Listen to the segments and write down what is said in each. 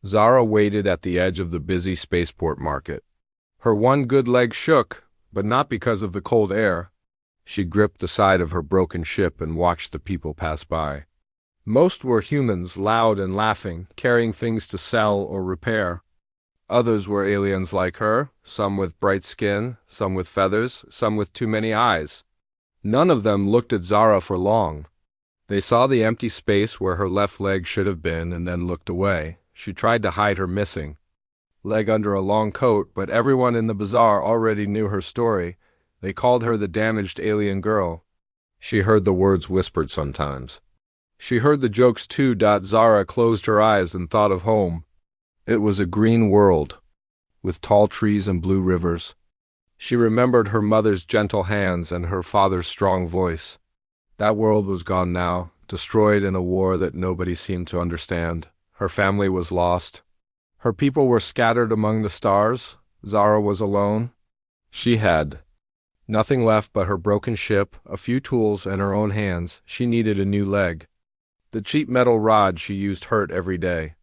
Zara waited at the edge of the busy spaceport market. Her one good leg shook, but not because of the cold air. She gripped the side of her broken ship and watched the people pass by. Most were humans, loud and laughing, carrying things to sell or repair. Others were aliens like her, some with bright skin, some with feathers, some with too many eyes. None of them looked at Zara for long. They saw the empty space where her left leg should have been and then looked away. She tried to hide her missing leg under a long coat, but everyone in the bazaar already knew her story. They called her the damaged alien girl. She heard the words whispered sometimes. She heard the jokes too. Zara closed her eyes and thought of home. It was a green world, with tall trees and blue rivers. She remembered her mother's gentle hands and her father's strong voice. That world was gone now, destroyed in a war that nobody seemed to understand. Her family was lost. Her people were scattered among the stars. Zara was alone. She had nothing left but her broken ship, a few tools, and her own hands. She needed a new leg. The cheap metal rod she used hurt every day.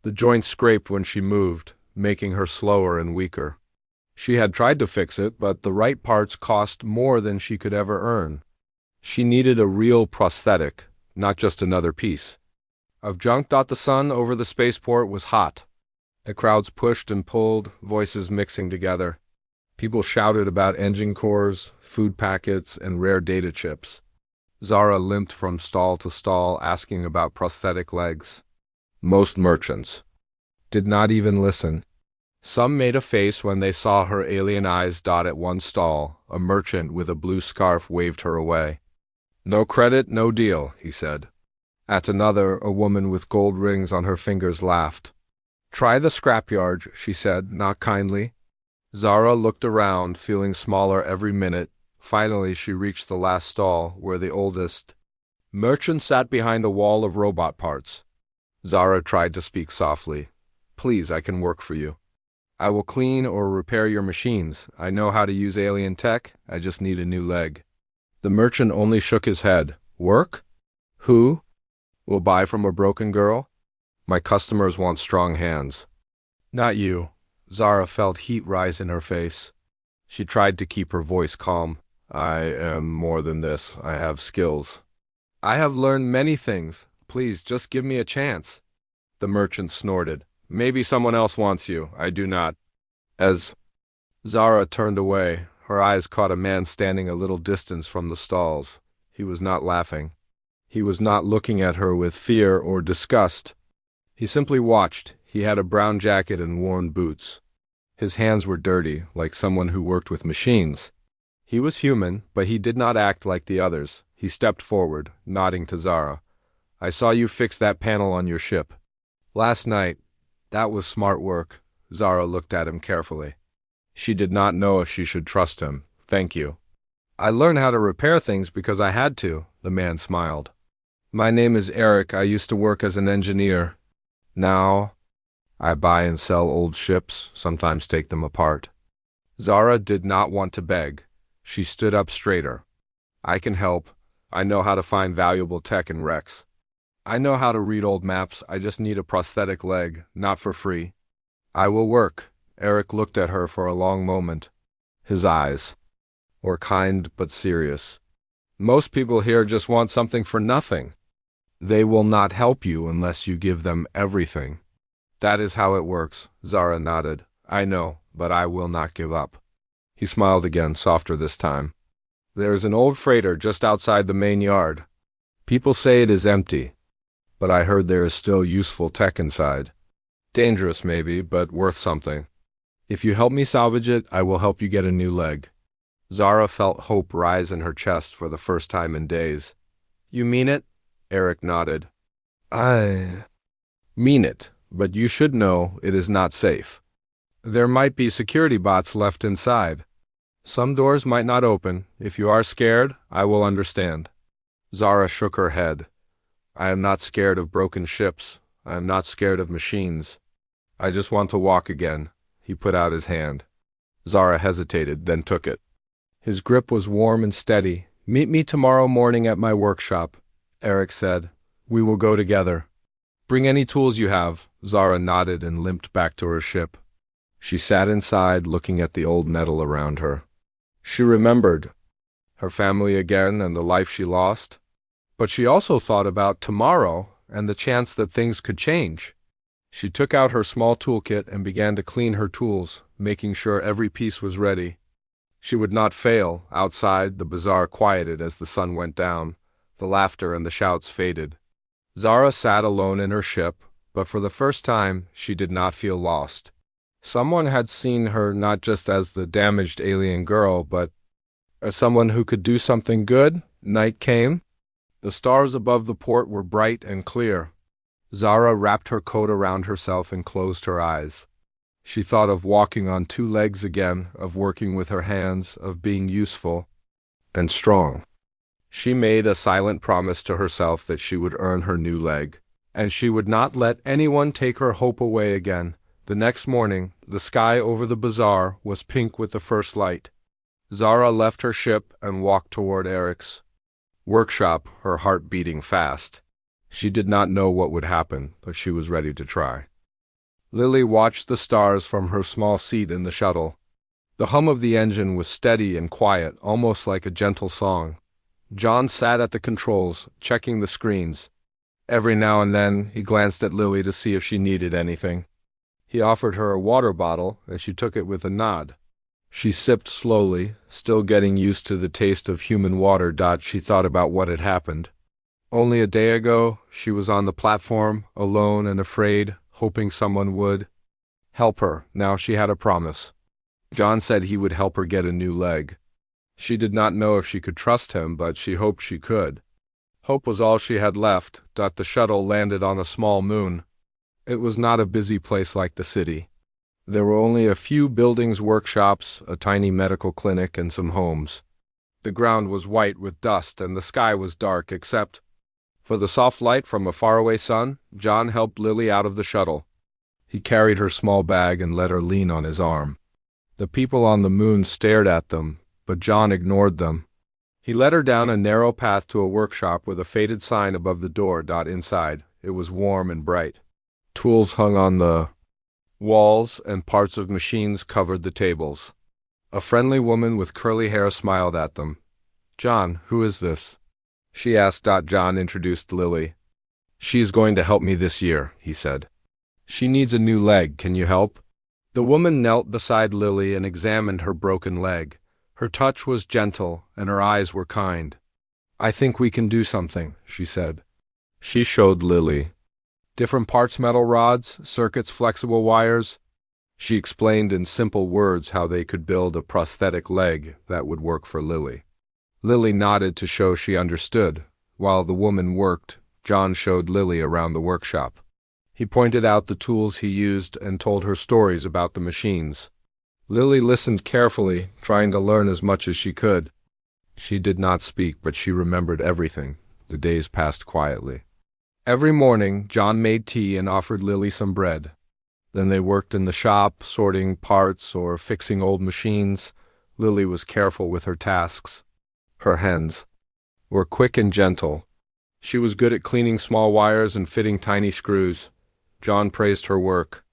The joints scraped when she moved, making her slower and weaker. She had tried to fix it, but the right parts cost more than she could ever earn. She needed a real prosthetic, not just another piece of junk. The sun over the spaceport was hot. The crowds pushed and pulled, voices mixing together. People shouted about engine cores, food packets, and rare data chips. Zara limped from stall to stall, asking about prosthetic legs. Most merchants did not even listen. Some made a face when they saw her alien eyes. At one stall, a merchant with a blue scarf waved her away. "No credit, no deal," he said. At another, a woman with gold rings on her fingers laughed. "Try the scrapyard," she said, not kindly. Zara looked around, feeling smaller every minute. Finally, she reached the last stall, where the oldest merchant sat behind a wall of robot parts. Zara tried to speak softly. "Please, I can work for you. I will clean or repair your machines. I know how to use alien tech. I just need a new leg." The merchant only shook his head. "Work? Who will buy from a broken girl? My customers want strong hands." "Not you." Zara felt heat rise in her face. She tried to keep her voice calm. "I am more than this. I have skills. I have learned many things. Please, just give me a chance." The merchant snorted. "Maybe someone else wants you. I do not." As Zara turned away, her eyes caught a man standing a little distance from the stalls. He was not laughing. He was not looking at her with fear or disgust. He simply watched. He had a brown jacket and worn boots. His hands were dirty, like someone who worked with machines. He was human, but he did not act like the others. He stepped forward, nodding to Zara. "I saw you fix that panel on your ship last night. That was smart work." Zara looked at him carefully. She did not know if she should trust him. "Thank you. I learned how to repair things because I had to," the man smiled. "My name is Eric. I used to work as an engineer. Now I buy and sell old ships, sometimes take them apart." Zara did not want to beg. She stood up straighter. "I can help. I know how to find valuable tech in wrecks. I know how to read old maps. I just need a prosthetic leg, not for free." "I will work." Eric looked at her for a long moment. His eyes were kind but serious. "Most people here just want something for nothing. They will not help you unless you give them everything." "That is how it works," Zara nodded. "I know, but I will not give up." He smiled again, softer this time. "There is an old freighter just outside the main yard. People say it is empty, but I heard there is still useful tech inside. Dangerous maybe, but worth something. If you help me salvage it, I will help you get a new leg." Zara felt hope rise in her chest for the first time in days. "You mean it?" Eric nodded. "I mean it, but you should know it is not safe. There might be security bots left inside. Some doors might not open. If you are scared, I will understand." Zara shook her head. "I am not scared of broken ships. I am not scared of machines. I just want to walk again." He put out his hand. Zara hesitated, then took it. His grip was warm and steady. "Meet me tomorrow morning at my workshop," Eric said. "We will go together. Bring any tools you have." Zara nodded and limped back to her ship. She sat inside, looking at the old metal around her. She remembered her family again and the life she lost. But she also thought about tomorrow and the chance that things could change. She took out her small toolkit and began to clean her tools, making sure every piece was ready. She would not fail. Outside, the bazaar quieted as the sun went down. The laughter and the shouts faded. Zara sat alone in her ship, but for the first time, she did not feel lost. Someone had seen her not just as the damaged alien girl, but as someone who could do something good. Night came. The stars above the port were bright and clear. Zara wrapped her coat around herself and closed her eyes. She thought of walking on two legs again, of working with her hands, of being useful and strong. She made a silent promise to herself that she would earn her new leg, and she would not let anyone take her hope away again. The next morning, the sky over the bazaar was pink with the first light. Zara left her ship and walked toward Eric's workshop, her heart beating fast. She did not know what would happen, but she was ready to try. Lily watched the stars from her small seat in the shuttle. The hum of the engine was steady and quiet, almost like a gentle song. John sat at the controls, checking the screens. Every now and then, he glanced at Lily to see if she needed anything. He offered her a water bottle, and she took it with a nod. She sipped slowly, still getting used to the taste of human water. She thought about what had happened. Only a day ago, she was on the platform, alone and afraid, hoping someone would help her. Now she had a promise. John said he would help her get a new leg. She did not know if she could trust him, but she hoped she could. Hope was all she had left. The shuttle landed on a small moon. It was not a busy place like the city. There were only a few buildings, workshops, a tiny medical clinic, and some homes. The ground was white with dust, and the sky was dark except for the soft light from a faraway sun. John helped Lily out of the shuttle. He carried her small bag and let her lean on his arm. The people on the moon stared at them, but John ignored them. He led her down a narrow path to a workshop with a faded sign above the door. Inside, it was warm and bright. Tools hung on the walls, and parts of machines covered the tables. A friendly woman with curly hair smiled at them. "John, who is this?" she asked. John introduced Lily. "She is going to help me this year," he said. "She needs a new leg. Can you help?" The woman knelt beside Lily and examined her broken leg. Her touch was gentle, and her eyes were kind. "I think we can do something," she said. She showed Lily different parts: metal rods, circuits, flexible wires. She explained in simple words how they could build a prosthetic leg that would work for Lily. Lily nodded to show she understood. While the woman worked, John showed Lily around the workshop. He pointed out the tools he used and told her stories about the machines. Lily listened carefully, trying to learn as much as she could. She did not speak, but she remembered everything. The days passed quietly. Every morning, John made tea and offered Lily some bread. Then they worked in the shop, sorting parts or fixing old machines. Lily was careful with her tasks. Her hands were quick and gentle. She was good at cleaning small wires and fitting tiny screws. John praised her work.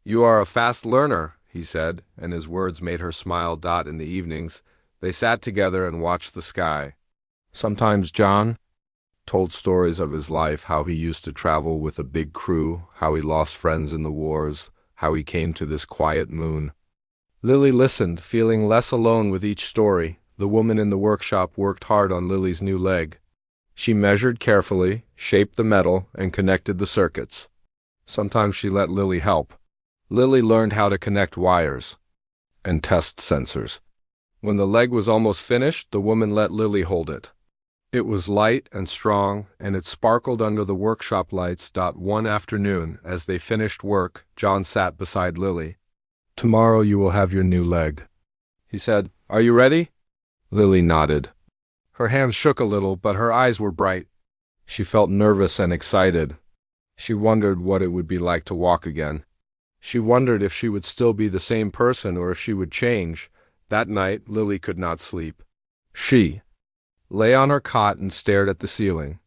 "You are a fast learner," he said, and his words made her smile. In the evenings, they sat together and watched the sky. Sometimes John told stories of his life, how he used to travel with a big crew, how he lost friends in the wars, how he came to this quiet moon. Lily listened, feeling less alone with each story. The woman in the workshop worked hard on Lily's new leg. She measured carefully, shaped the metal, and connected the circuits. Sometimes she let Lily help. Lily learned how to connect wires and test sensors. When the leg was almost finished, the woman let Lily hold it. It was light and strong, and it sparkled under the workshop lights. One afternoon, as they finished work, John sat beside Lily. "Tomorrow you will have your new leg," he said. "Are you ready?" Lily nodded. Her hands shook a little, but her eyes were bright. She felt nervous and excited. She wondered what it would be like to walk again. She wondered if she would still be the same person or if she would change. That night, Lily could not sleep. She lay on her cot and stared at the ceiling.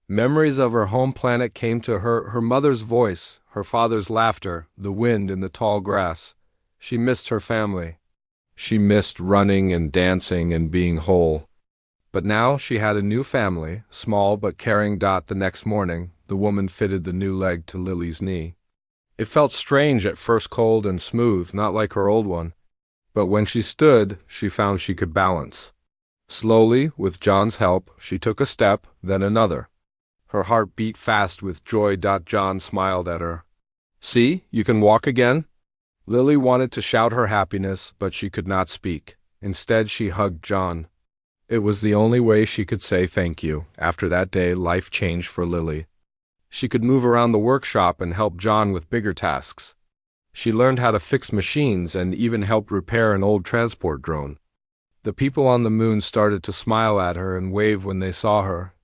Memories of her home planet came to her, her mother's voice, her father's laughter, the wind in the tall grass. She missed her family. She missed running and dancing and being whole. But now she had a new family, small but caring. The next morning, the woman fitted the new leg to Lily's knee. It felt strange at first, cold and smooth, not like her old one. But when she stood, she found she could balance. Slowly, with John's help, she took a step, then another. Her heart beat fast with joy. John smiled at her. "See, you can walk again?" Lily wanted to shout her happiness, but she could not speak. Instead, she hugged John. It was the only way she could say thank you. After that day, life changed for Lily. She could move around the workshop and help John with bigger tasks. She learned how to fix machines and even helped repair an old transport drone. The people on the moon started to smile at her and wave when they saw her.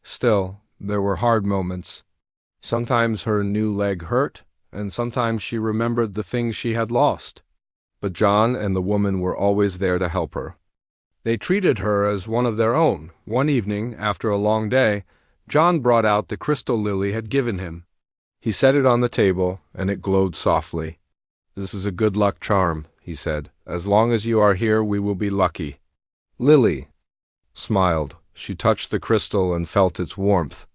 Still, there were hard moments. Sometimes her new leg hurt, and sometimes she remembered the things she had lost. But John and the woman were always there to help her. They treated her as one of their own. One evening, after a long day, John brought out the crystal Lily had given him. He set it on the table, and it glowed softly. "This is a good luck charm," he said. "As long as you are here, we will be lucky." Lily smiled. She touched the crystal and felt its warmth.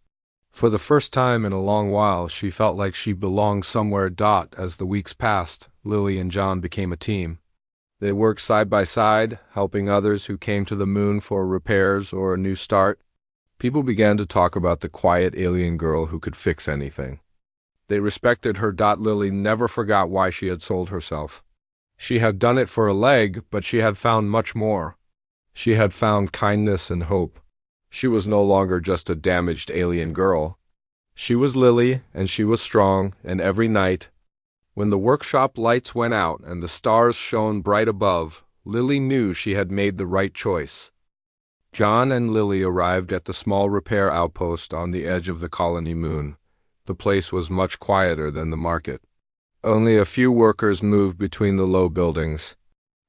For the first time in a long while, she felt like she belonged somewhere. As the weeks passed, Lily and John became a team. They worked side by side, helping others who came to the moon for repairs or a new start. People began to talk about the quiet alien girl who could fix anything. They respected her. Lily never forgot why she had sold herself. She had done it for a leg, but she had found much more. She had found kindness and hope. She was no longer just a damaged alien girl. She was Lily, and she was strong, and every night, when the workshop lights went out and the stars shone bright above, Lily knew she had made the right choice. John and Lily arrived at the small repair outpost on the edge of the colony moon. The place was much quieter than the market. Only a few workers moved between the low buildings.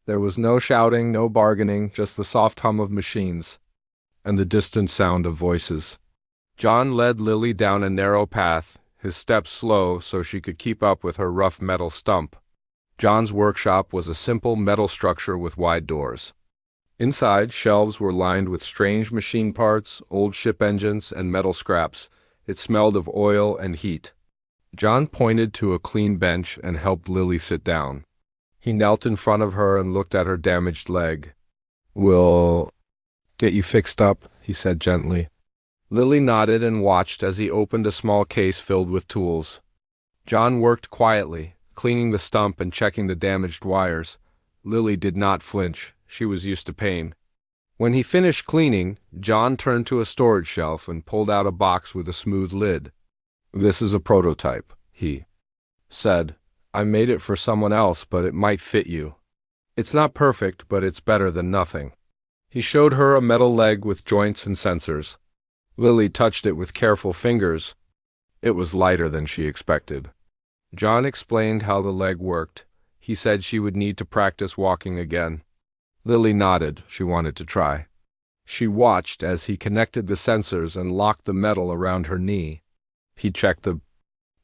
There was no shouting, no bargaining, just the soft hum of machines and the distant sound of voices. John led Lily down a narrow path, his steps slow so she could keep up with her rough metal stump. John's workshop was a simple metal structure with wide doors. Inside, shelves were lined with strange machine parts, old ship engines, and metal scraps. It smelled of oil and heat. John pointed to a clean bench and helped Lily sit down. He knelt in front of her and looked at her damaged leg. "We'll get you fixed up," he said gently. Lily nodded and watched as he opened a small case filled with tools. John worked quietly, cleaning the stump and checking the damaged wires. Lily did not flinch. She was used to pain. When he finished cleaning, John turned to a storage shelf and pulled out a box with a smooth lid. "This is a prototype," he said. "I made it for someone else, but it might fit you. It's not perfect, but it's better than nothing." He showed her a metal leg with joints and sensors. Lily touched it with careful fingers. It was lighter than she expected. John explained how the leg worked. He said she would need to practice walking again. Lily nodded. She wanted to try. She watched as he connected the sensors and locked the metal around her knee. He checked the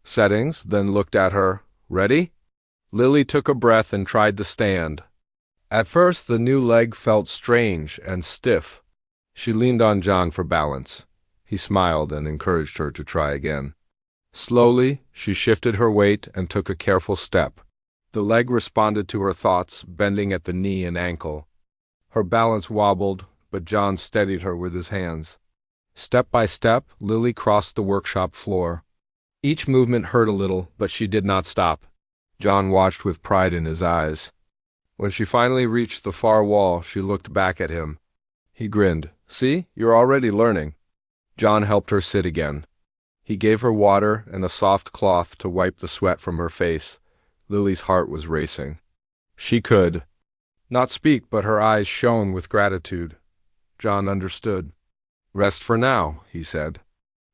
settings, then looked at her. "Ready?" Lily took a breath and tried to stand. At first, the new leg felt strange and stiff. She leaned on John for balance. He smiled and encouraged her to try again. Slowly, she shifted her weight and took a careful step. The leg responded to her thoughts, bending at the knee and ankle. Her balance wobbled, but John steadied her with his hands. Step by step, Lily crossed the workshop floor. Each movement hurt a little, but she did not stop. John watched with pride in his eyes. When she finally reached the far wall, she looked back at him. He grinned. "See, you're already learning." John helped her sit again. He gave her water and a soft cloth to wipe the sweat from her face. Lily's heart was racing. She could not speak, but her eyes shone with gratitude. John understood. "Rest for now," he said.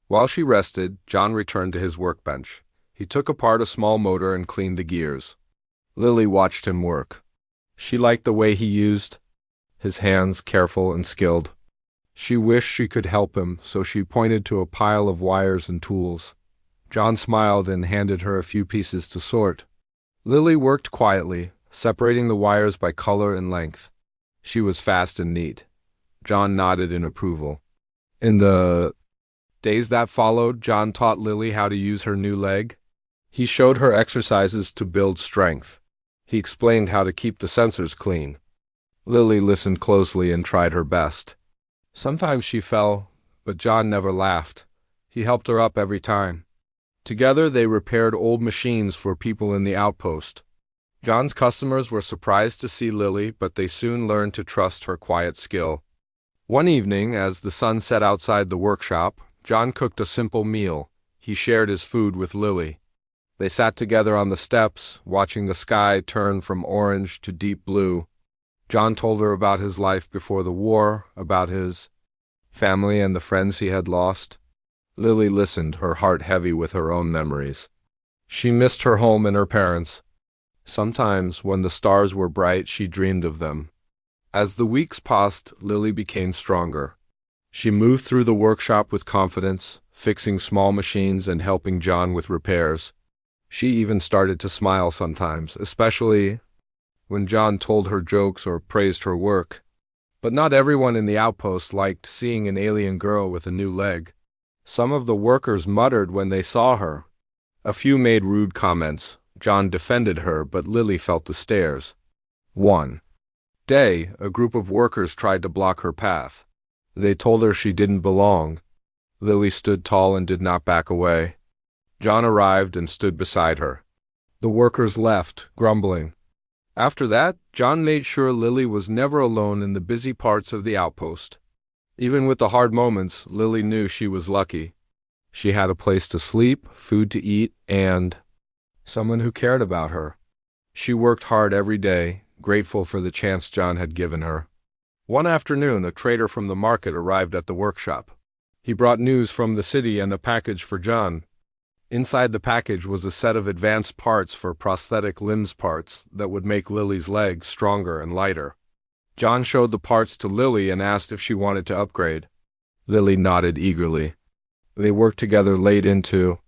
While she rested, John returned to his workbench. He took apart a small motor and cleaned the gears. Lily watched him work. She liked the way he used his hands, careful and skilled. She wished she could help him, so she pointed to a pile of wires and tools. John smiled and handed her a few pieces to sort. Lily worked quietly, separating the wires by color and length. She was fast and neat. John nodded in approval. In the days that followed, John taught Lily how to use her new leg. He showed her exercises to build strength. He explained how to keep the sensors clean. Lily listened closely and tried her best. Sometimes she fell, but John never laughed. He helped her up every time. Together they repaired old machines for people in the outpost. John's customers were surprised to see Lily, but they soon learned to trust her quiet skill. One evening, as the sun set outside the workshop, John cooked a simple meal. He shared his food with Lily. They sat together on the steps, watching the sky turn from orange to deep blue. John told her about his life before the war, about his family and the friends he had lost. Lily listened, her heart heavy with her own memories. She missed her home and her parents. Sometimes, when the stars were bright, she dreamed of them. As the weeks passed, Lily became stronger. She moved through the workshop with confidence, fixing small machines and helping John with repairs. She even started to smile sometimes, especially when John told her jokes or praised her work. But not everyone in the outpost liked seeing an alien girl with a new leg. Some of the workers muttered when they saw her. A few made rude comments. John defended her, but Lily felt the stares. One day, a group of workers tried to block her path. They told her she didn't belong. Lily stood tall and did not back away. John arrived and stood beside her. The workers left, grumbling. After that, John made sure Lily was never alone in the busy parts of the outpost. Even with the hard moments, Lily knew she was lucky. She had a place to sleep, food to eat, and someone who cared about her. She worked hard every day, grateful for the chance John had given her. One afternoon, a trader from the market arrived at the workshop. He brought news from the city and a package for John. Inside the package was a set of advanced parts for prosthetic limbs parts that would make Lily's legs stronger and lighter. John showed the parts to Lily and asked if she wanted to upgrade. Lily nodded eagerly. They worked together late into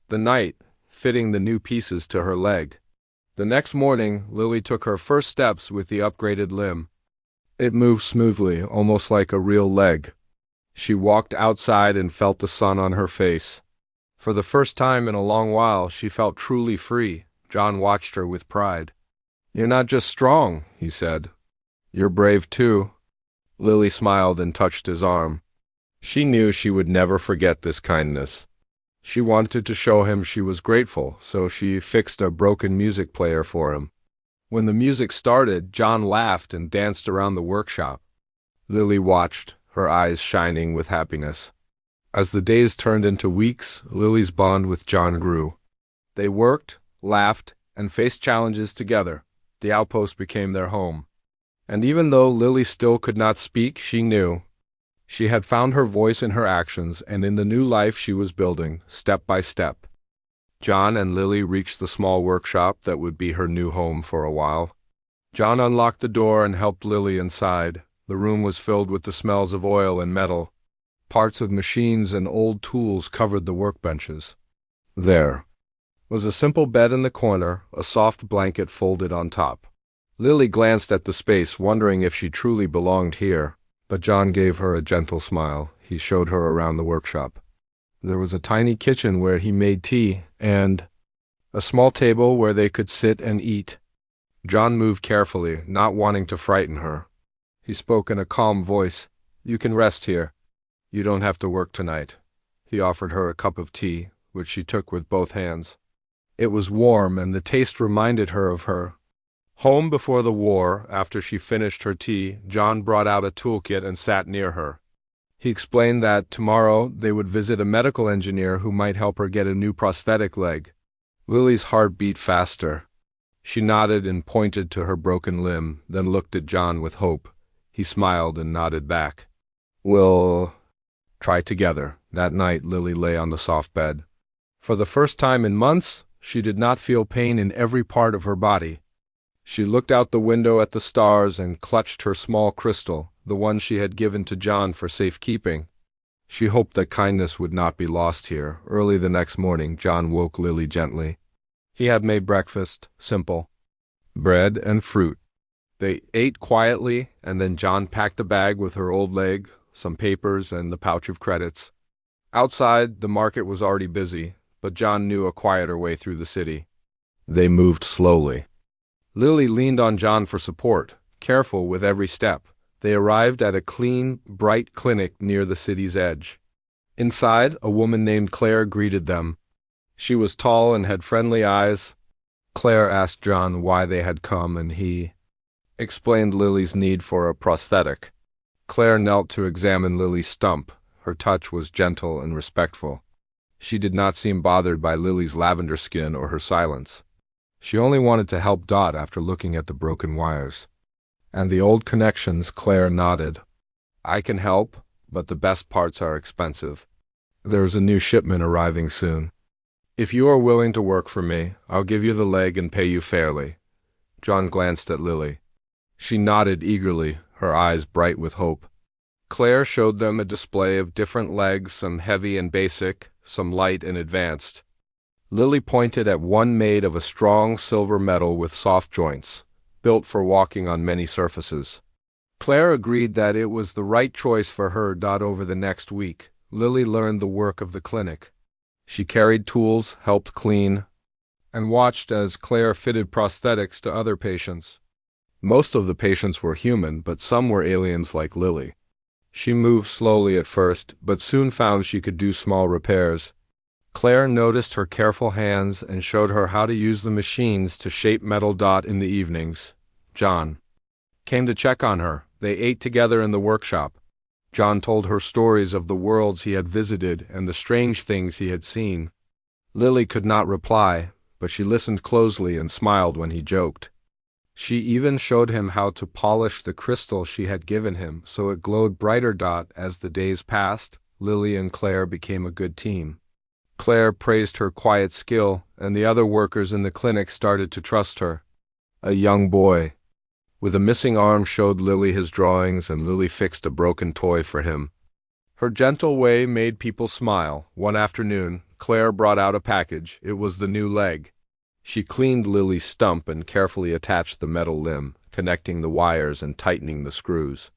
the night, fitting the new pieces to her leg. The next morning, Lily took her first steps with the upgraded limb. It moved smoothly, almost like a real leg. She walked outside and felt the sun on her face. For the first time in a long while, she felt truly free. John watched her with pride. "You're not just strong," he said. "You're brave too." Lily smiled and touched his arm. She knew she would never forget this kindness. She wanted to show him she was grateful, so she fixed a broken music player for him. When the music started, John laughed and danced around the workshop. Lily watched, her eyes shining with happiness. As the days turned into weeks, Lily's bond with John grew. They worked, laughed, and faced challenges together. The outpost became their home. And even though Lily still could not speak, she knew. She had found her voice in her actions and in the new life she was building, step by step. John and Lily reached the small workshop that would be her new home for a while. John unlocked the door and helped Lily inside. The room was filled with the smells of oil and metal. Parts of machines and old tools covered the workbenches. There was a simple bed in the corner, a soft blanket folded on top. Lily glanced at the space, wondering if she truly belonged here, but John gave her a gentle smile. He showed her around the workshop. There was a tiny kitchen where he made tea, and a small table where they could sit and eat. John moved carefully, not wanting to frighten her. He spoke in a calm voice. "You can rest here. You don't have to work tonight." He offered her a cup of tea, which she took with both hands. It was warm, and the taste reminded her of her home before the war. After she finished her tea, John brought out a toolkit and sat near her. He explained that tomorrow they would visit a medical engineer who might help her get a new prosthetic leg. Lily's heart beat faster. She nodded and pointed to her broken limb, then looked at John with hope. He smiled and nodded back. "We'll try together." That night, Lily lay on the soft bed. For the first time in months, she did not feel pain in every part of her body. She looked out the window at the stars and clutched her small crystal, the one she had given to John for safekeeping. She hoped that kindness would not be lost here. Early the next morning, John woke Lily gently. He had made breakfast, simple. Bread and fruit. They ate quietly, and then John packed a bag with her old leg, some papers, and the pouch of credits. Outside, the market was already busy, but John knew a quieter way through the city. They moved slowly. Lily leaned on John for support, careful with every step. They arrived at a clean, bright clinic near the city's edge. Inside, a woman named Claire greeted them. She was tall and had friendly eyes. Claire asked John why they had come, and he explained Lily's need for a prosthetic. Claire knelt to examine Lily's stump. Her touch was gentle and respectful. She did not seem bothered by Lily's lavender skin or her silence. She only wanted to help Dot after looking at the broken wires. And the old connections, Claire nodded. I can help, but the best parts are expensive. There's a new shipment arriving soon. If you are willing to work for me, I'll give you the leg and pay you fairly. John glanced at Lily. She nodded eagerly, her eyes bright with hope. Claire showed them a display of different legs, some heavy and basic, some light and advanced. Lily pointed at one made of a strong silver metal with soft joints, built for walking on many surfaces. Claire agreed that it was the right choice for her. Over the next week, Lily learned the work of the clinic. She carried tools, helped clean, and watched as Claire fitted prosthetics to other patients. Most of the patients were human, but some were aliens like Lily. She moved slowly at first, but soon found she could do small repairs. Claire noticed her careful hands and showed her how to use the machines to shape metal. In the evenings, John came to check on her. They ate together in the workshop. John told her stories of the worlds he had visited and the strange things he had seen. Lily could not reply, but she listened closely and smiled when he joked. She even showed him how to polish the crystal she had given him so it glowed brighter. As the days passed, Lily and Claire became a good team. Claire praised her quiet skill, and the other workers in the clinic started to trust her. A young boy with a missing arm showed Lily his drawings, and Lily fixed a broken toy for him. Her gentle way made people smile. One afternoon, Claire brought out a package. It was the new leg. She cleaned Lily's stump and carefully attached the metal limb, connecting the wires and tightening the screws.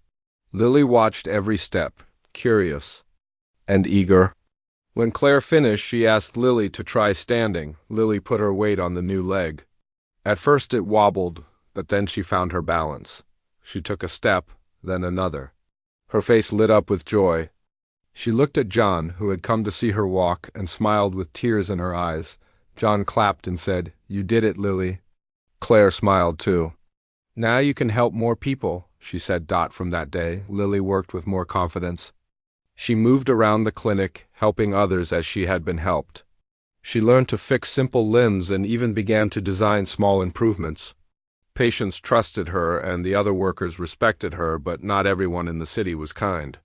Lily watched every step, curious and eager. When Claire finished, she asked Lily to try standing. Lily put her weight on the new leg. At first it wobbled, but then she found her balance. She took a step, then another. Her face lit up with joy. She looked at John, who had come to see her walk, and smiled with tears in her eyes. John clapped and said, "You did it, Lily." Claire smiled too. "Now you can help more people," she said. From that day, Lily worked with more confidence. She moved around the clinic, helping others as she had been helped. She learned to fix simple limbs and even began to design small improvements. Patients trusted her and the other workers respected her, but not everyone in the city was kind.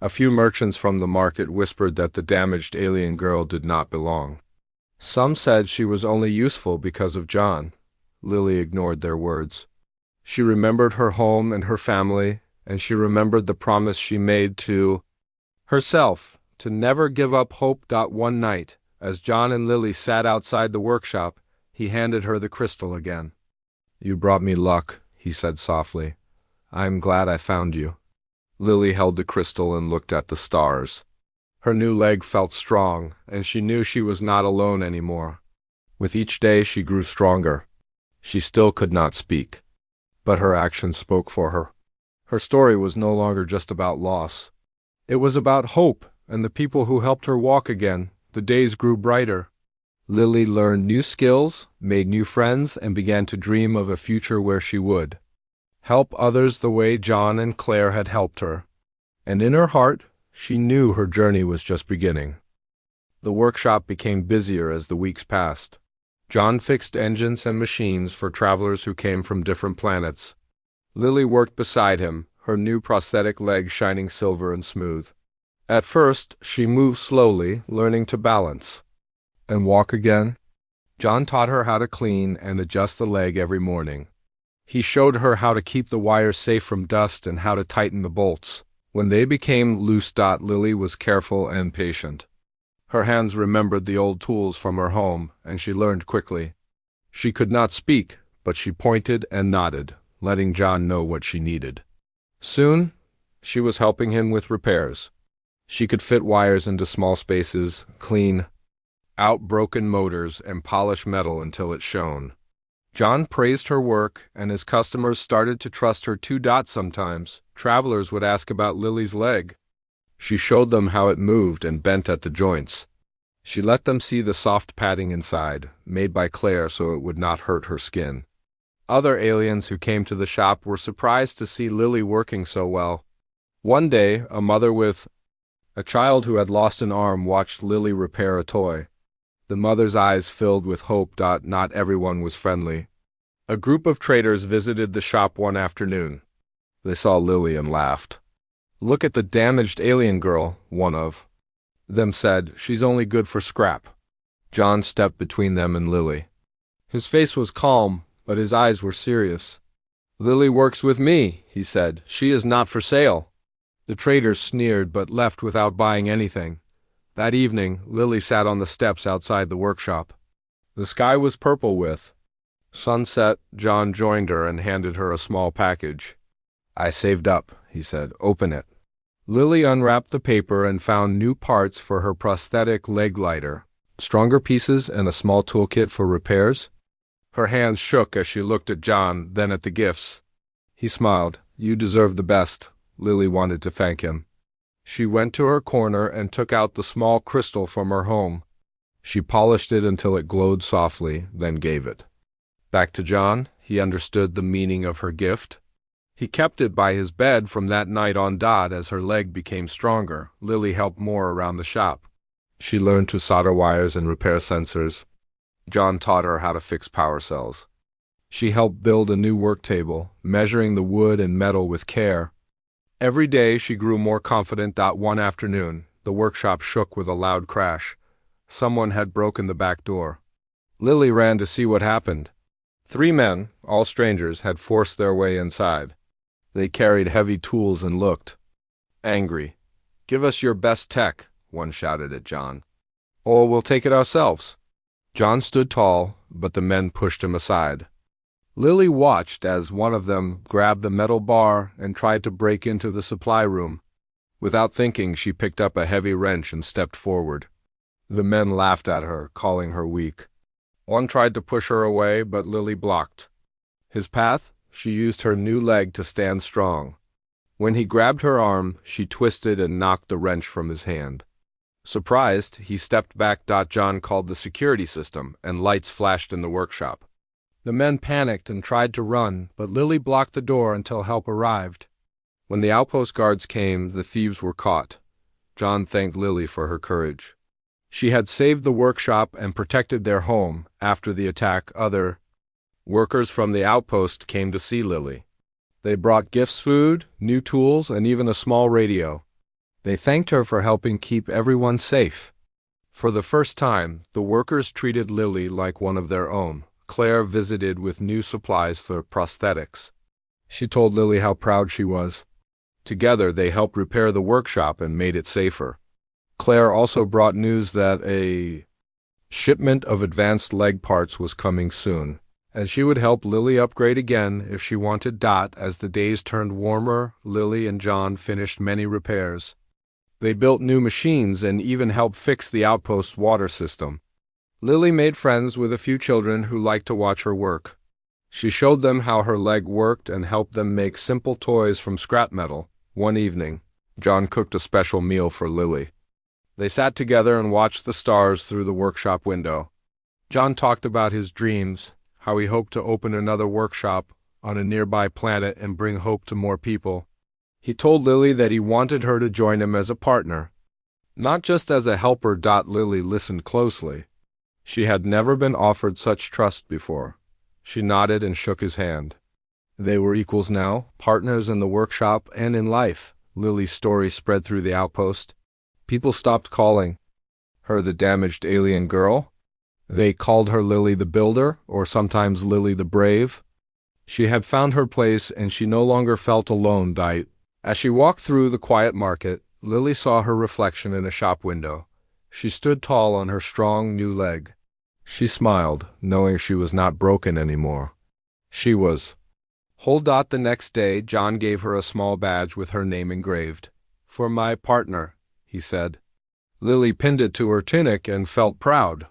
A few merchants from the market whispered that the damaged alien girl did not belong. Some said she was only useful because of John. Lily ignored their words. She remembered her home and her family, and she remembered the promise she made to herself to never give up hope. One night, as John and Lily sat outside the workshop, he handed her the crystal again. "You brought me luck," he said softly. "I'm glad I found you." Lily held the crystal and looked at the stars. Her new leg felt strong, and she knew she was not alone anymore. With each day she grew stronger. She still could not speak, but her actions spoke for her. Her story was no longer just about loss. It was about hope and the people who helped her walk again. The days grew brighter. Lily learned new skills, made new friends, and began to dream of a future where she would help others the way John and Claire had helped her. And in her heart, she knew her journey was just beginning. The workshop became busier as the weeks passed. John fixed engines and machines for travelers who came from different planets. Lily worked beside him, her new prosthetic leg shining silver and smooth. At first, she moved slowly, learning to balance and walk again. John taught her how to clean and adjust the leg every morning. He showed her how to keep the wires safe from dust and how to tighten the bolts. When they became loose, Lily was careful and patient. Her hands remembered the old tools from her home, and she learned quickly. She could not speak, but she pointed and nodded, letting John know what she needed. Soon, she was helping him with repairs. She could fit wires into small spaces, clean out broken motors, and polish metal until it shone. John praised her work, and his customers started to trust her too. Sometimes, travelers would ask about Lily's leg. She showed them how it moved and bent at the joints. She let them see the soft padding inside, made by Claire so it would not hurt her skin. Other aliens who came to the shop were surprised to see Lily working so well. One day, a mother with a child who had lost an arm watched Lily repair a toy. The mother's eyes filled with hope. Not everyone was friendly. A group of traders visited the shop one afternoon. They saw Lily and laughed. "Look at the damaged alien girl," one of them said. "She's only good for scrap." John stepped between them and Lily. His face was calm, but his eyes were serious. "Lily works with me," he said. "She is not for sale." The traders sneered but left without buying anything. That evening, Lily sat on the steps outside the workshop. The sky was purple with sunset. John joined her and handed her a small package. "I saved up," he said. "Open it." Lily unwrapped the paper and found new parts for her prosthetic leg lighter, stronger pieces, and a small toolkit for repairs. Her hands shook as she looked at John, then at the gifts. He smiled. "You deserve the best." Lily wanted to thank him. She went to her corner and took out the small crystal from her home. She polished it until it glowed softly, then gave it back to John. He understood the meaning of her gift. He kept it by his bed from that night on. As her leg became stronger, Lily helped more around the shop. She learned to solder wires and repair sensors. John taught her how to fix power cells. She helped build a new work table, measuring the wood and metal with care. Every day she grew more confident. One afternoon, the workshop shook with a loud crash. Someone had broken the back door. Lily ran to see what happened. 3 men, all strangers, had forced their way inside. They carried heavy tools and looked angry. "Give us your best tech," one shouted at John, "or we'll take it ourselves." John stood tall, but the men pushed him aside. Lily watched as one of them grabbed a metal bar and tried to break into the supply room. Without thinking, she picked up a heavy wrench and stepped forward. The men laughed at her, calling her weak. One tried to push her away, but Lily blocked his path. She used her new leg to stand strong. When he grabbed her arm, she twisted and knocked the wrench from his hand. Surprised, he stepped back. John called the security system, and lights flashed in the workshop. The men panicked and tried to run, but Lily blocked the door until help arrived. When the outpost guards came, the thieves were caught. John thanked Lily for her courage. She had saved the workshop and protected their home. After the attack, other workers from the outpost came to see Lily. They brought gifts, food, new tools, and even a small radio. They thanked her for helping keep everyone safe. For the first time, the workers treated Lily like one of their own. Claire visited with new supplies for prosthetics. She told Lily how proud she was. Together, they helped repair the workshop and made it safer. Claire also brought news that a shipment of advanced leg parts was coming soon, and she would help Lily upgrade again if she wanted. As the days turned warmer, Lily and John finished many repairs. They built new machines and even helped fix the outpost's water system. Lily made friends with a few children who liked to watch her work. She showed them how her leg worked and helped them make simple toys from scrap metal. One evening, John cooked a special meal for Lily. They sat together and watched the stars through the workshop window. John talked about his dreams, how he hoped to open another workshop on a nearby planet and bring hope to more people. He told Lily that he wanted her to join him as a partner, not just as a helper. Lily listened closely. She had never been offered such trust before. She nodded and shook his hand. They were equals now, partners in the workshop and in life. Lily's story spread through the outpost. People stopped calling her the damaged alien girl. They called her Lily the Builder, or sometimes Lily the Brave. She had found her place, and she no longer felt alone. As she walked through the quiet market, Lily saw her reflection in a shop window. She stood tall on her strong new leg. She smiled, knowing she was not broken anymore. She was whole. The next day, John gave her a small badge with her name engraved. "For my partner," he said. Lily pinned it to her tunic and felt proud.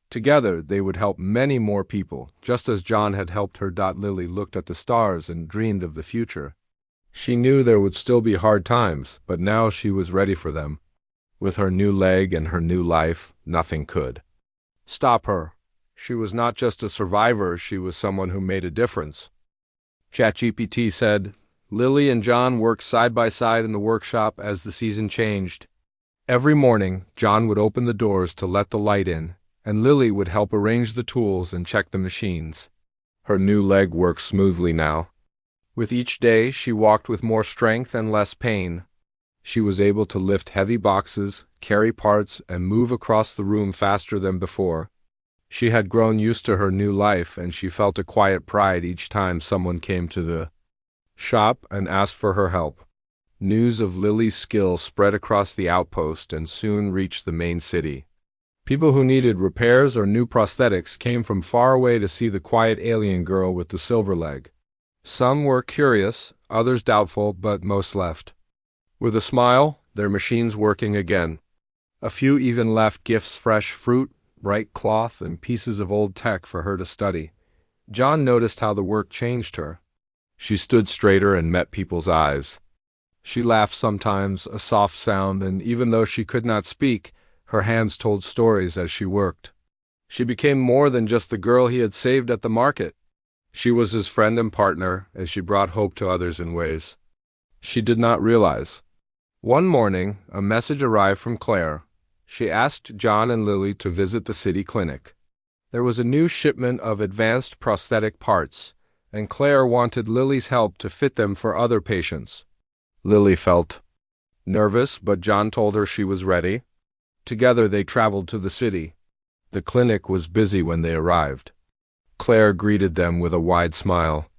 Together, they would help many more people, just as John had helped her. Lily looked at the stars and dreamed of the future. She knew there would still be hard times, but now she was ready for them. With her new leg and her new life, nothing could stop her. She was not just a survivor, she was someone who made a difference. ChatGPT said, Lily and John worked side by side in the workshop as the season changed. Every morning, John would open the doors to let the light in, and Lily would help arrange the tools and check the machines. Her new leg worked smoothly now. With each day, she walked with more strength and less pain. She was able to lift heavy boxes, carry parts, and move across the room faster than before. She had grown used to her new life, and she felt a quiet pride each time someone came to the shop and asked for her help. News of Lily's skill spread across the outpost and soon reached the main city. People who needed repairs or new prosthetics came from far away to see the quiet alien girl with the silver leg. Some were curious, others doubtful, but most left with a smile, their machines working again. A few even left gifts: fresh fruit, bright cloth, and pieces of old tech for her to study. John noticed how the work changed her. She stood straighter and met people's eyes. She laughed sometimes, a soft sound, and even though she could not speak, her hands told stories as she worked. She became more than just the girl he had saved at the market. She was his friend and partner, as she brought hope to others in ways she did not realize. One morning, a message arrived from Claire. She asked John and Lily to visit the city clinic. There was a new shipment of advanced prosthetic parts, and Claire wanted Lily's help to fit them for other patients. Lily felt nervous, but John told her she was ready. Together they traveled to the city. The clinic was busy when they arrived. Claire greeted them with a wide smile.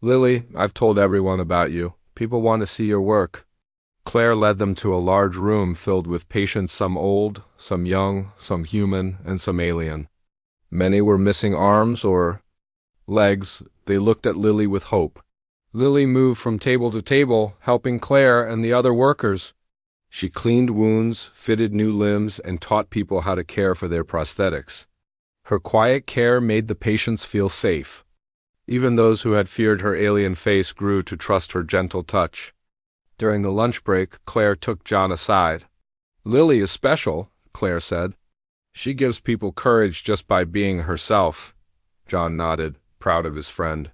Lily, I've told everyone about you. People want to see your work. Claire led them to a large room filled with patients, some old, some young, some human, and some alien. Many were missing arms or legs. They looked at Lily with hope. Lily moved from table to table, helping Claire and the other workers. She cleaned wounds, fitted new limbs, and taught people how to care for their prosthetics. Her quiet care made the patients feel safe. Even those who had feared her alien face grew to trust her gentle touch. During the lunch break, Claire took John aside. Lily is special, Claire said. She gives people courage just by being herself. John nodded, proud of his friend.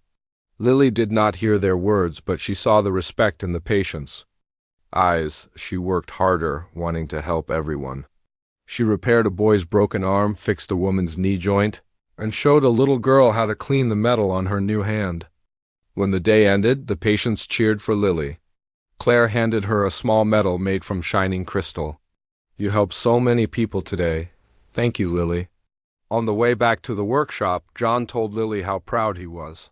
Lily did not hear their words, but she saw the respect in the patients' eyes. She worked harder, wanting to help everyone. She repaired a boy's broken arm, fixed a woman's knee joint, and showed a little girl how to clean the metal on her new hand. When the day ended, the patients cheered for Lily. Claire handed her a small medal made from shining crystal. You helped so many people today. Thank you, Lily. On the way back to the workshop, John told Lily how proud he was.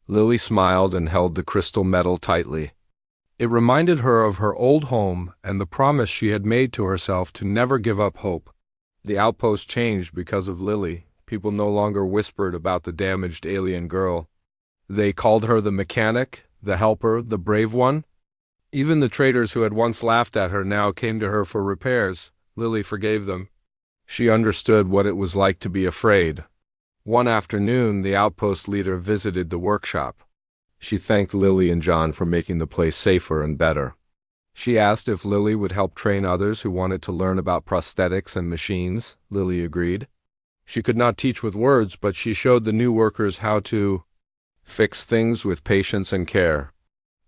Lily smiled and held the crystal medal tightly. It reminded her of her old home and the promise she had made to herself to never give up hope. The outpost changed because of Lily. People no longer whispered about the damaged alien girl. They called her the mechanic, the helper, the brave one. Even the traders who had once laughed at her now came to her for repairs. Lily forgave them. She understood what it was like to be afraid. One afternoon, the outpost leader visited the workshop. She thanked Lily and John for making the place safer and better. She asked if Lily would help train others who wanted to learn about prosthetics and machines. Lily agreed. She could not teach with words, but she showed the new workers how to fix things with patience and care.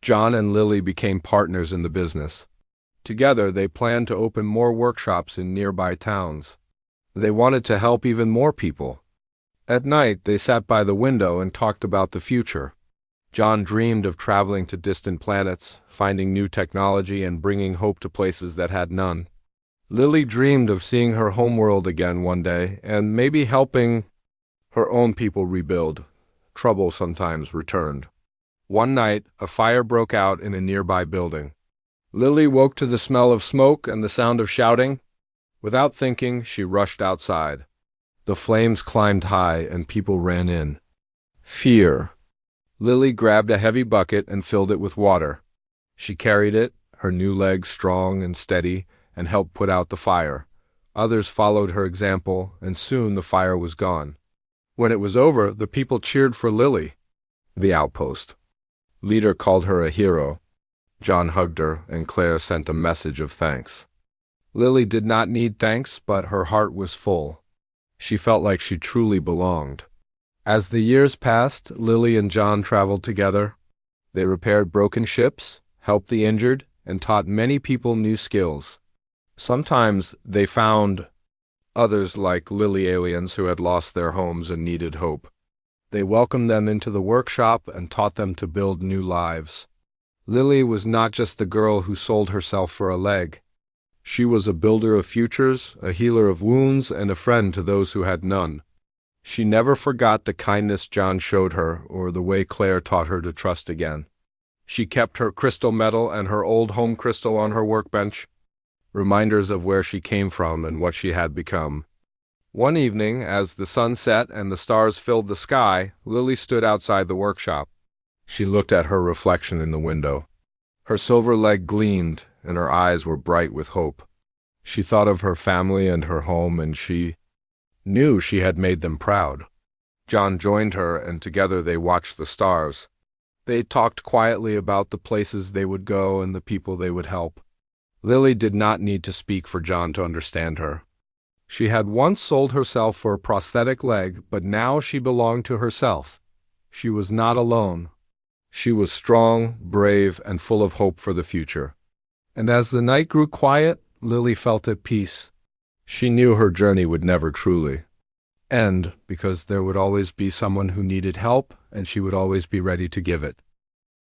John and Lily became partners in the business. Together, they planned to open more workshops in nearby towns. They wanted to help even more people. At night, they sat by the window and talked about the future. John dreamed of traveling to distant planets, finding new technology, and bringing hope to places that had none. Lily dreamed of seeing her homeworld again one day, and maybe helping her own people rebuild. Trouble sometimes returned. One night, a fire broke out in a nearby building. Lily woke to the smell of smoke and the sound of shouting. Without thinking, she rushed outside. The flames climbed high and people ran in. Fear. Lily grabbed a heavy bucket and filled it with water. She carried it, her new legs strong and steady, and helped put out the fire. Others followed her example, and soon the fire was gone. When it was over, the people cheered for Lily. The outpost. Leader called her a hero. John hugged her, and Claire sent a message of thanks. Lily did not need thanks, but her heart was full. She felt like she truly belonged. As the years passed, Lily and John traveled together. They repaired broken ships, helped the injured, and taught many people new skills. Sometimes they found others like Lily aliens who had lost their homes and needed hope. They welcomed them into the workshop and taught them to build new lives. Lily was not just the girl who sold herself for a leg. She was a builder of futures, a healer of wounds, and a friend to those who had none. She never forgot the kindness John showed her or the way Claire taught her to trust again. She kept her crystal medal and her old home crystal on her workbench, reminders of where she came from and what she had become. One evening, as the sun set and the stars filled the sky, Lily stood outside the workshop. She looked at her reflection in the window. Her silver leg gleamed, and her eyes were bright with hope. She thought of her family and her home, and she knew she had made them proud. John joined her, and together they watched the stars. They talked quietly about the places they would go and the people they would help. Lily did not need to speak for John to understand her. She had once sold herself for a prosthetic leg, but now she belonged to herself. She was not alone. She was strong, brave, and full of hope for the future. And as the night grew quiet, Lily felt at peace. She knew her journey would never truly end, because there would always be someone who needed help, and she would always be ready to give it.